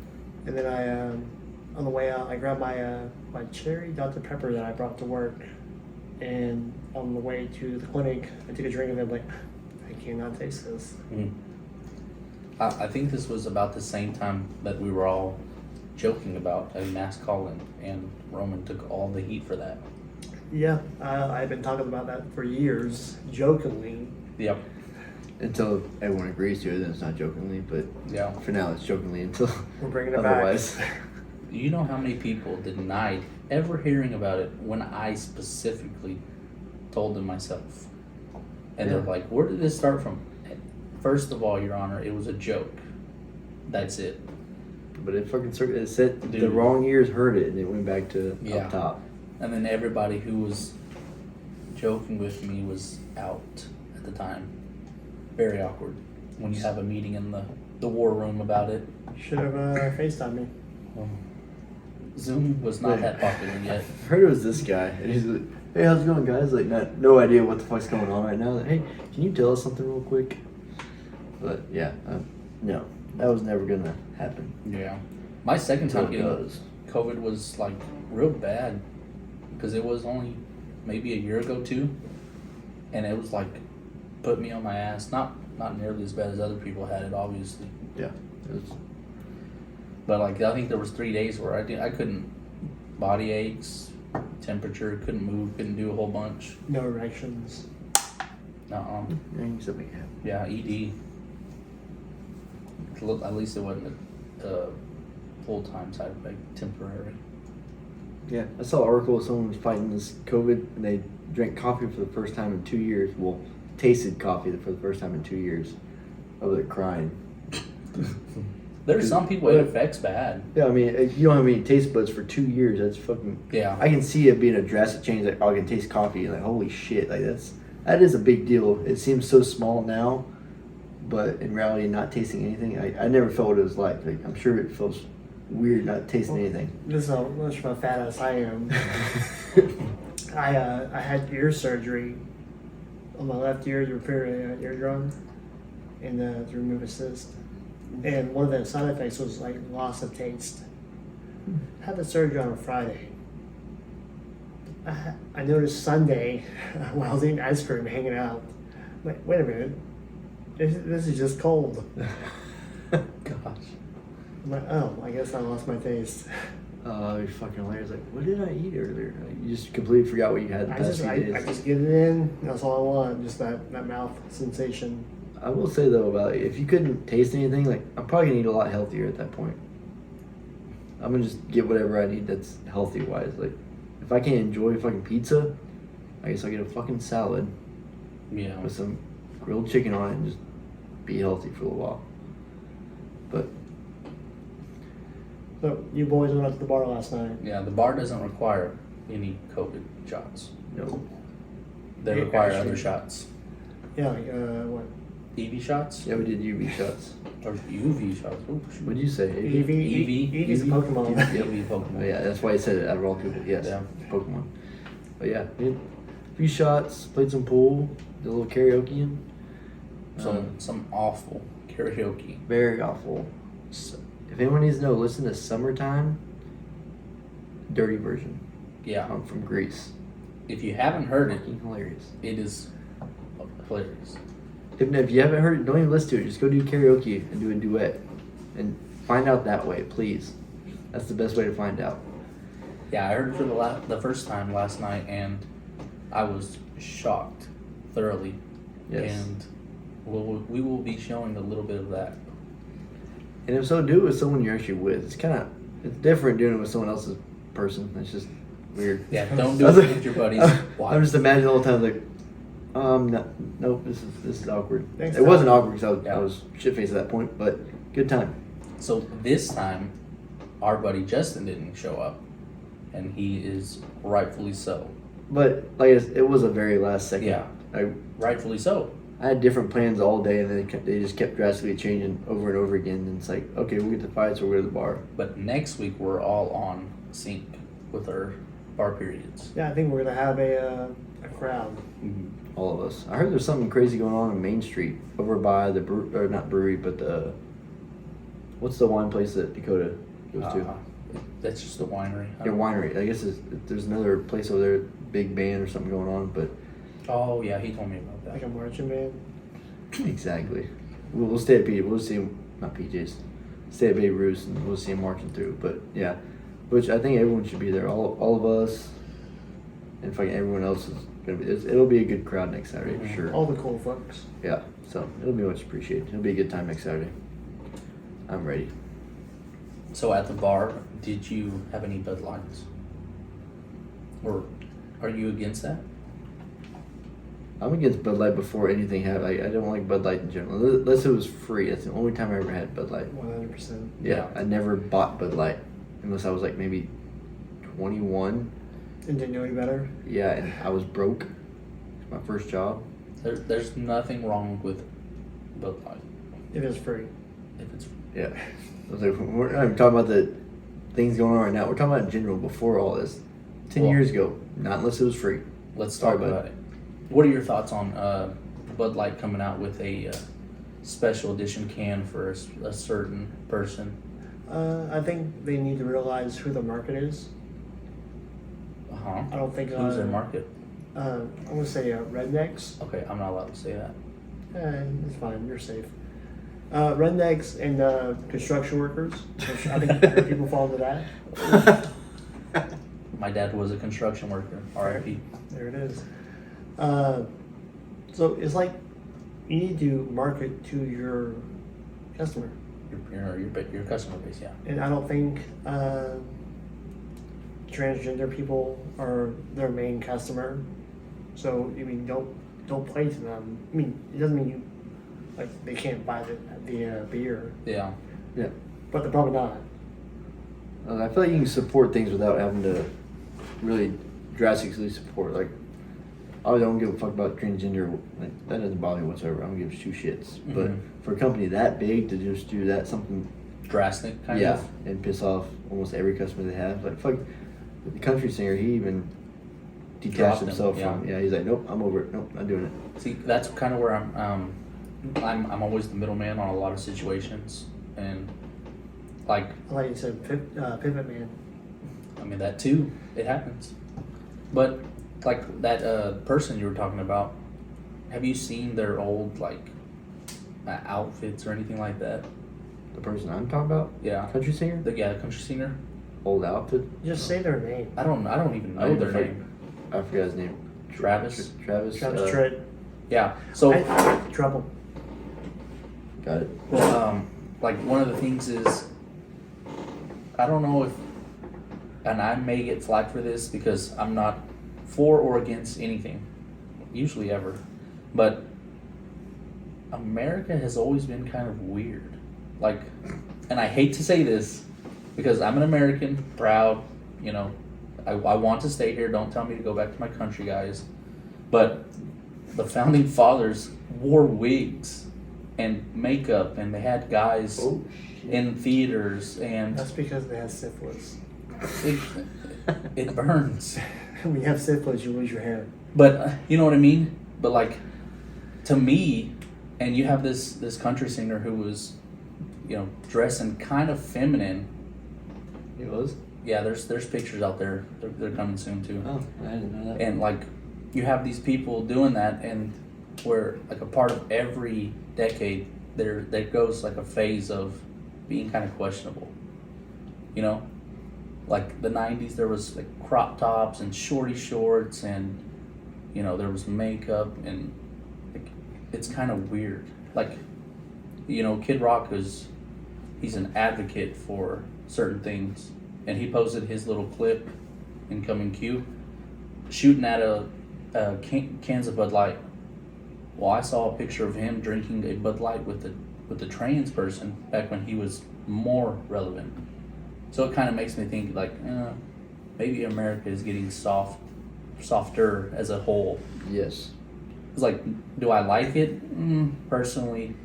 And then on the way out, I grabbed my cherry Dr. Pepper that I brought to work. And on the way to the clinic, I took a drink of it. I'm like, I cannot taste this. I think this was about the same time that we were all joking about a mass call-in, and Roman took all the heat for that. Yeah, I've been talking about that for years, jokingly. Yep. Until everyone agrees to it, then it's not jokingly. But Yeah. for now, it's jokingly until We're bringing it otherwise. back. You know how many people denied ever hearing about it when I specifically told them myself? And they're Yeah. like, where did this start from? First of all, Your Honor, it was a joke. That's it. But it fucking it said the Dude. wrong ears heard it, and it went back to Yeah. up top. And then everybody who was joking with me was out at the time. Very awkward when you have a meeting in the war room about it. Should have FaceTimed me. Zoom was not that popular yet. I heard it was this guy, and he's like, "Hey, how's it going, guys?" Like, no idea what the fuck's going on right now. Like, hey, can you tell us something real quick? But yeah, no, that was never gonna happen. Yeah. My second Until time it getting does. COVID was like real bad because it was only maybe a year ago too, and it was like put me on my ass. Not nearly as bad as other people had it, obviously, Yeah, it was, but like I think there was 3 days where I couldn't, body aches, temperature, couldn't move, couldn't do a whole bunch. No erections. something happened. Yeah, ED. At least it wasn't a full-time side effect, temporary. Yeah, I saw an article of someone was fighting this COVID, and they drank coffee for the first time in 2 years. Well, tasted coffee for the first time in 2 years. Over there crying. There's some people it affects bad. Yeah, I mean, you don't have any taste buds for 2 years. That's fucking. Yeah. I can see it being a drastic change. Like, oh, I can taste coffee. Like, holy shit! Like that is a big deal. It seems so small now, but in reality, not tasting anything. I never felt what it was like. Like, I'm sure it feels weird not tasting anything. This is how much of a fat ass I am. I had ear surgery on my left ear to repair an eardrum and to remove a cyst. And one of the side effects was like loss of taste. Had the surgery on a Friday. I noticed Sunday while I was eating ice cream hanging out. I'm like, wait a minute. This is just cold. Gosh. I'm like, oh, I guess I lost my taste. Oh, you're fucking hilarious. Like, what did I eat earlier? Like, you just completely forgot what you had the past few days. I just get it in. That's all I want. Just that mouth sensation. I will say though about if you couldn't taste anything, like I'm probably gonna eat a lot healthier at that point. I'm gonna just get whatever I need that's healthy wise. Like if I can't enjoy fucking pizza, I guess I'll get a fucking salad Yeah. with some grilled chicken on it and just be healthy for a little while. But So you boys went out to the bar last night. Yeah, the bar doesn't require any COVID shots. no, They Yeah, require actually. other shots. Yeah, like what? EV shots? yeah, we did UV shots. Or UV shots. Ooh, What'd you say? Eevee's a Pokemon. EV Pokemon. Oh, yeah, that's why I said it out of all people. Yes, Yeah. Pokemon. But yeah, we had a few shots, played some pool, did a little karaoke. Some awful karaoke. Very awful. So, if anyone needs to know, listen to "Summertime," dirty version Yeah. from Greece. If you haven't heard it, Fucking hilarious. it is hilarious. If you haven't heard it, don't even listen to it. Just go do karaoke and do a duet, and find out that way, please. That's the best way to find out. Yeah, I heard it for the first time last night, and I was shocked thoroughly. Yes. And we will be showing a little bit of that. And if so, do it with someone you're actually with. It's different doing it with someone else's person. It's just weird. Yeah, don't do it with your buddies. I'm just imagining all the time like, no, nope, this is awkward. Thanks, It wasn't Tom. awkward because I was shit faced at that point, but good time. So this time, our buddy Justin didn't show up, and he is rightfully so. But like it was a very last second. Yeah. Rightfully so. I had different plans all day, and then they just kept drastically changing over and over again. And it's like, okay, we'll get to fights or we'll go to the bar. But next week we're all on sync with our bar periods. Yeah, I think we're gonna have a crowd. All of us. I heard there's something crazy going on Main Street over by the or not brewery, but what's the wine place that Dakota goes to? That's just a winery. Your winery. I guess there's another place over there, big band or something going on, but Oh yeah, he told me about Like that. a marching band. exactly. We'll stay at We'll see him, not PJ's. Stay at Babe Ruth's and we'll see him marching through. But yeah, which I think everyone should be there. All of us, and fucking everyone else is gonna be. It'll be a good crowd next Saturday for sure. All the cool folks. Yeah, so it'll be much appreciated. It'll be a good time next Saturday. I'm ready. So at the bar, did you have any Bud Lights? Or are you against that? I'm against Bud Light before anything happened. I don't like Bud Light in general, unless it was free. That's the only time I ever had Bud Light. 100%. Yeah, I never bought Bud Light unless I was like maybe 21. And didn't know any better. Yeah, and I was broke. It's my first job. There's nothing wrong with Bud Light It is free. if it's Yeah, I was like, we're not even talking about the things going on right now. We're talking about in general before all this. 10 Well- years ago, not unless it was free. Let's Sorry, talk bud. about it. What are your thoughts on Bud Light coming out with a special edition can for a certain person? I think they need to realize who the market is. Uh-huh. I don't think. Who's their market? I'm gonna say rednecks. Okay, I'm not allowed to say that. It's fine. You're safe. Rednecks and construction workers. Which I think other people fall into that. My dad was a construction worker. R.I.P. There it is. So it's like you need to market to your customer, Your customer base, yeah. and I don't think transgender people are their main customer. So I mean, don't play to them. I mean, it doesn't mean you like they can't buy the beer, Yeah. Yeah. but they're probably not. I feel like you can support things without having to really drastically support. Like, I don't give a fuck about transgender. Like, that doesn't bother me whatsoever. I don't give two shits. But Mhm. for a company that big to just do that, something, Drastic, kind yeah, of. and piss off almost every customer they have. Like, fuck, the country singer, he even detached Dropped him, himself yeah. from. Yeah, he's like, nope, I'm over it. Nope, not doing it. See, that's kind of where I'm always the middleman on a lot of situations, and like, I like you said, pivot man. I mean that too, it happens. But like that person you were talking about, have you seen their old like outfits or anything like that. The person I'm talking about? Yeah. Country singer? The country singer. Old outfit? Just say their name. I don't even I know didn't their forget- name. I forgot his name. Travis. Travis. Travis Tritt. Yeah. So Trouble. Got it. well, like one of the things is, I don't know if, and I may get flack for this because I'm not for or against anything, usually ever, but America has always been kind of weird. Like, and I hate to say this because I'm an American, proud, you know, I want to stay here. Don't tell me to go back to my country, guys. But the founding fathers wore wigs and makeup, and they had guys Oh, in theaters, and That's because they have syphilis. it burns. When you have syphilis, you lose your hair. But you know what I mean? But like, to me, and you have this country singer who was, you know, dressing kind of feminine. He was? Yeah, there's pictures out there. They're coming soon too. Oh, I didn't know that. And like, you have these people doing that, and where like a part of every decade there goes like a phase of being kind of questionable. You know, like the '90s, there was like crop tops and shorty shorts, and you know there was makeup, and like, it's kind of weird. Like, you know, Kid Rock he's an advocate for certain things, and he posted his little clip in Coming Q, shooting at a cans of Bud Light. Well, I saw a picture of him drinking a Bud Light with the trans person back when he was more relevant. So it kind of makes me think like, maybe America is getting softer as a whole. Yes. It's like, do I like it? Personally,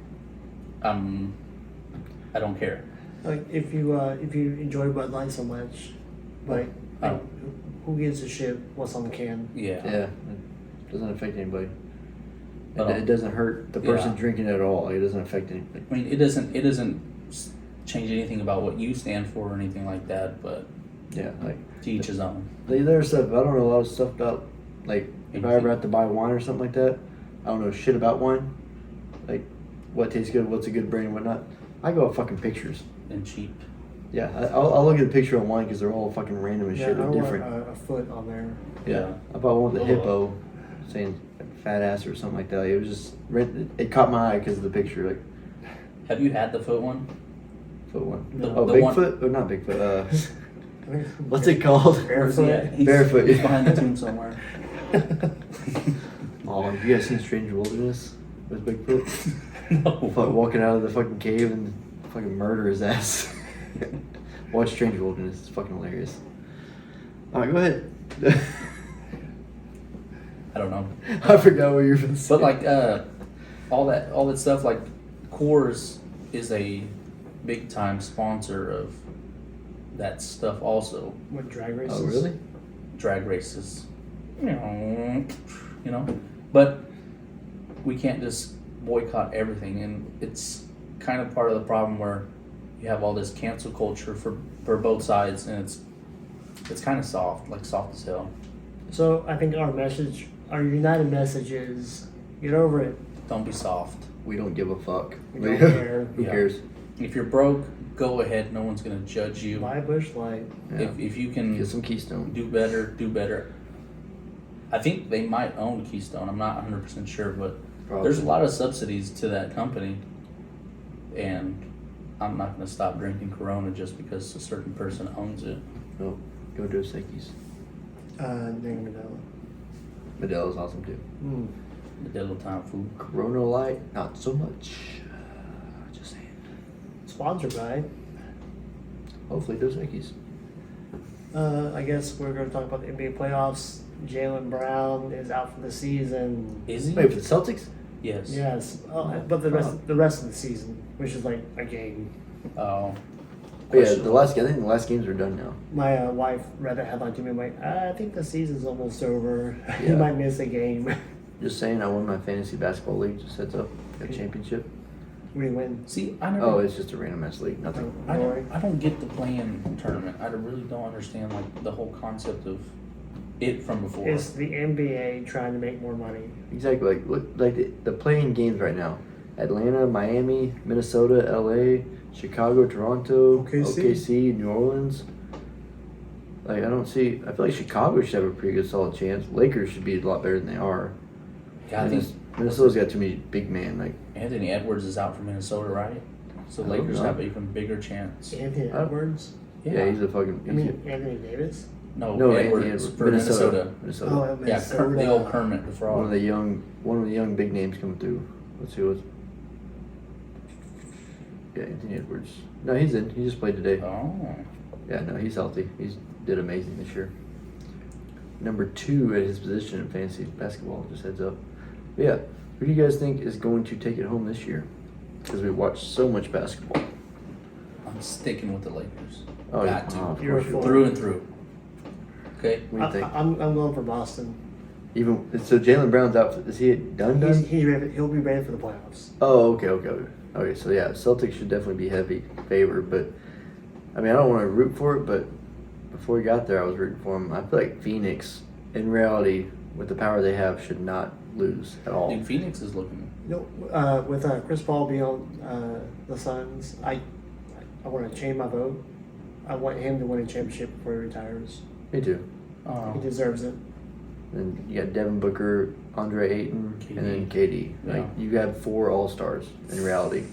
I don't care. Like if you enjoy Bud Light so much, like Oh. who gives a shit what's on the can? Yeah. Yeah. It doesn't affect anybody. Oh. It doesn't hurt the person Yeah. drinking it at all. It doesn't affect anything. I mean, it doesn't change anything about what you stand for or anything like that, but Yeah, like to each his own. there's stuff I don't know a lot of stuff about. Like if I ever have to buy wine or something like that, I don't know shit about wine. Like what tastes good, what's a good brand, and whatnot. I go off fucking pictures. And cheap. Yeah, I'll look at the picture on wine because they're all fucking random and Yeah, I shit. They're don't want different. a foot on there. Yeah, I bought one with a hippo, saying fat ass or something like that. It was just it caught my eye because of the picture. Like Have you had the foot one? foot one. The- Oh, the one- Bigfoot? Or not Bigfoot. What's it called? Barefoot. He's, Barefoot, He's yeah. behind the tomb somewhere. Oh, have you guys seen Strange Wilderness with Bigfoot? No. Fuck, walking out of the fucking cave and fucking murder his ass. Watch Strange Wilderness. It's fucking hilarious. All right, go ahead. I don't know. I forgot what you were going to say. But like all that stuff, like Coors is a big time sponsor of that stuff also. What drag races? Oh, really? Drag races. You know. But we can't just boycott everything, and it's kind of part of the problem where you have all this cancel culture for both sides, and it's kind of soft as hell. So I think our united message is get over it. Don't be soft. We don't give a fuck. We don't care. Who Yeah. cares? If you're broke, go ahead. No one's gonna judge you. Buy a Busch Light. Yeah. If you can Get some Keystone. do better. I think they might own Keystone. I'm not 100% sure, but Probably. there's a lot of subsidies to that company, and I'm not gonna stop drinking Corona just because a certain person owns it. No, go Dos Equis. Name Modelo. Modelo's awesome too. Modelo time food. Corona Light, not so much. Just saying. Sponsored by. Hopefully Dos Equis. I guess we're going to talk about the NBA playoffs. Jaylen Brown is out for the season. Is he? Wait, for the Celtics? Yes. Yes, but the rest of the season, which is like a game. Oh. But yeah, I think the last games are done now. My wife read that headline to me. I'm like, I think the season's almost over. He Yeah. might miss a game. Just saying, I won my fantasy basketball league. Just heads up, got a championship. We win. See, I never. Oh, it's just a random ass league. Nothing. I don't get the play-in tournament. I really don't understand like the whole concept of it from before. It's the NBA trying to make more money. Exactly. Like look, like the playing games right now. Atlanta, Miami, Minnesota, LA, Chicago, Toronto, OKC. OKC, New Orleans. Like I feel like Chicago should have a pretty good solid chance. Lakers should be a lot better than they are. Yeah, I think Minnesota's got too many big men. Like Anthony Edwards is out for Minnesota, right? So I don't Lakers know. have an even bigger chance. Anthony Edwards. yeah, he's a fucking. I mean Anthony Davis. no, no, Edwards Anthony Edwards, for Minnesota. Minnesota. Oh, Yeah, Minnesota. the old Kermit the One of Frog. the young big names coming through. Let's see what's. Yeah, Anthony Edwards. No, he's in. He just played today. Oh, Yeah, no, he's healthy. He's did amazing this year. Number 2 at his position in fantasy basketball. Just heads up. But yeah, who do you guys think is going to take it home this year? Because we watched so much basketball. I'm sticking with the Lakers. Oh, Got to. of You're course you full. will. Through and through. Okay. What do you think? I'm going for Boston. Even so, Jalen Brown's out. Is he done? He'll be ready for the playoffs. Oh, okay. So yeah, Celtics should definitely be heavy favored, but I mean, I don't want to root for it, but before he got there, I was rooting for him. I feel like Phoenix, in reality, with the power they have, should not lose at all. Dude, Phoenix is looking. With Chris Paul being on the Suns, I want to change my vote. I want him to win a championship before he retires. Me too. He deserves it. And you got Devin Booker, Andre Ayton, KD. and then KD. Like Yeah. you have 4 All-Stars in reality.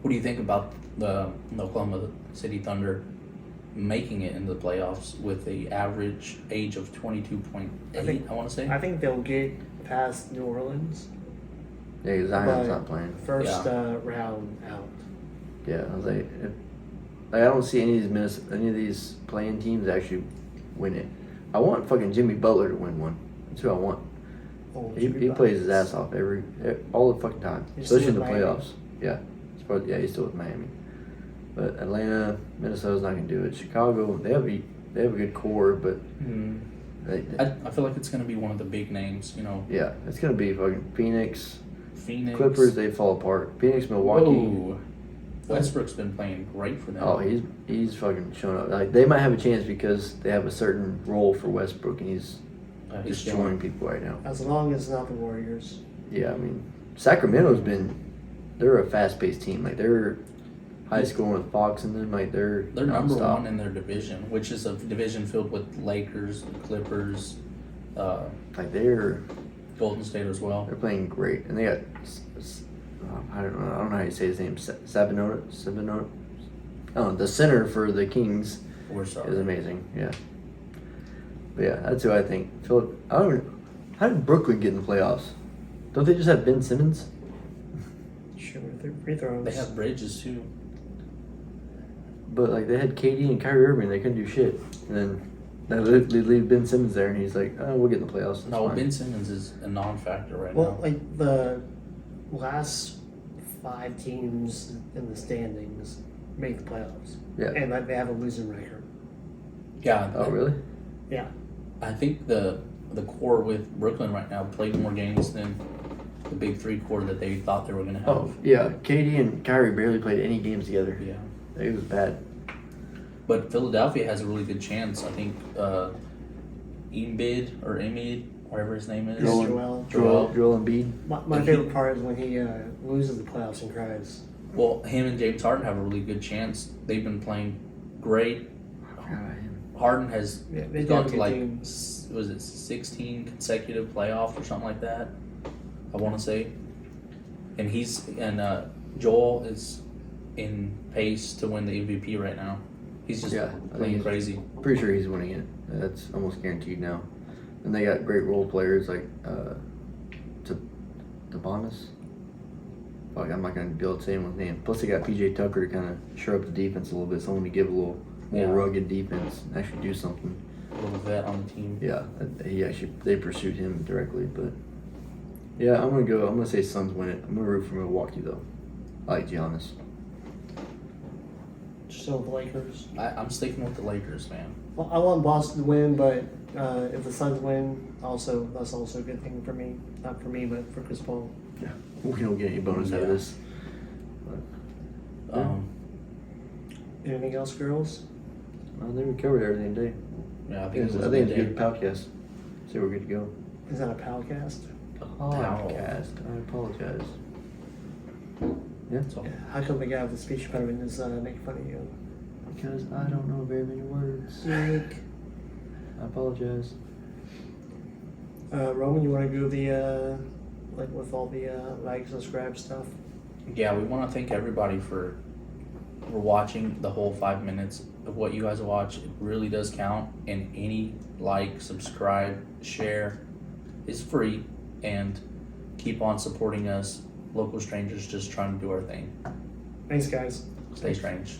What do you think about the Oklahoma City Thunder making it into the playoffs with the average age of 22.8? I want to say. I think they'll get past New Orleans. Yeah, 'cause Zion's But not playing. First round out. Yeah, I was like, I don't see any of these playing teams actually win it. I want fucking Jimmy Butler to win one. That's who I want. Oh, He Jimmy plays his Buckets. ass off all the fucking time, He's especially in still the with playoffs. Yeah, he's still with Miami. But Atlanta, Minnesota's not gonna do it. Chicago, they have a good core, but I feel like it's going to be one of the big names. yeah, it's gonna be fucking Phoenix, Phoenix. Clippers. They fall apart. Phoenix, Milwaukee. Whoa. Westbrook's been playing great for them. Oh, he's fucking showing up. Like they might have a chance because they have a certain role for Westbrook, and he's He's destroying people right now. As long as it's not the Warriors. Yeah, I mean, they're a fast-paced team. Like they're high scoring with Fox and them. Like they're number nonstop. 1 in their division, which is a division filled with Lakers, Clippers, Like they're Golden State as well. playing great, and they got I don't know how you say his name. Sabinote. Oh, the center for the Kings We're is sorry. amazing. Yeah, but yeah, that's who I think. How did Brooklyn get in the playoffs? Don't they just have Ben Simmons? Sure, with their free throws. They have Bridges too. But like they had KD and Kyrie Irving, they couldn't do shit. And then they leave Ben Simmons there, and he's like, "Oh, we'll get in the playoffs." It's No, fine." Ben Simmons is a non-factor right Well, now. like the last 5 teams in the standings make the playoffs. Yeah. And like they have a losing record. Yeah. Oh, really? Yeah. I think the core with Brooklyn right now played more games than the big 3 core that they thought they were going to have. Oh, yeah. KD and Kyrie barely played any games together. Yeah. It was bad. But Philadelphia has a really good chance. I think Embiid, whatever his name is. Joel. Joel Embiid. My And favorite part is when he loses the playoffs and cries. Well, him and James Harden have a really good chance. They've been playing great. I forgot about him. Harden has Yeah, they do gone have a to good like, team. was it 16 consecutive playoffs or something like that? I want to say. And Joel is in pace to win the MVP right now. He's just Yeah, I think playing he's- crazy. Pretty sure he's winning it. That's almost guaranteed now. And they got great role players like Tabanis. Fuck, I'm not gonna be able to say anyone's name. Plus, they got PJ Tucker to kind of shore up the defense a little bit. Someone to give a little more Yeah. rugged defense and actually do something. A little vet on the team. Yeah, they pursued him directly, but yeah, I'm gonna say Suns win it. I'm gonna root for Milwaukee though. I like Giannis. So the Lakers. I'm sticking with the Lakers, man. Well, I want Boston to win, but if the Suns win, that's also a good thing for me. Not for me, but for Chris Paul. Yeah, we don't get any bonus out of Yeah. this. Anything else, girls? I think we covered everything today. Yeah, I I think think it was a it's a good good podcast. So we're good to go. Is that a podcast? Podcast. I apologize. So Yeah, how come the guy with the speech impediment is making fun of you? Because I don't know very many words. Like, I apologize. Roman, you want to go the like with all the like subscribe stuff? yeah, we want to thank everybody for watching the whole 5 minutes of what you guys watch. It really does count, and any like, subscribe, share is free, and keep on supporting us, local strangers just trying to do our thing. Thanks, guys. Stay strange.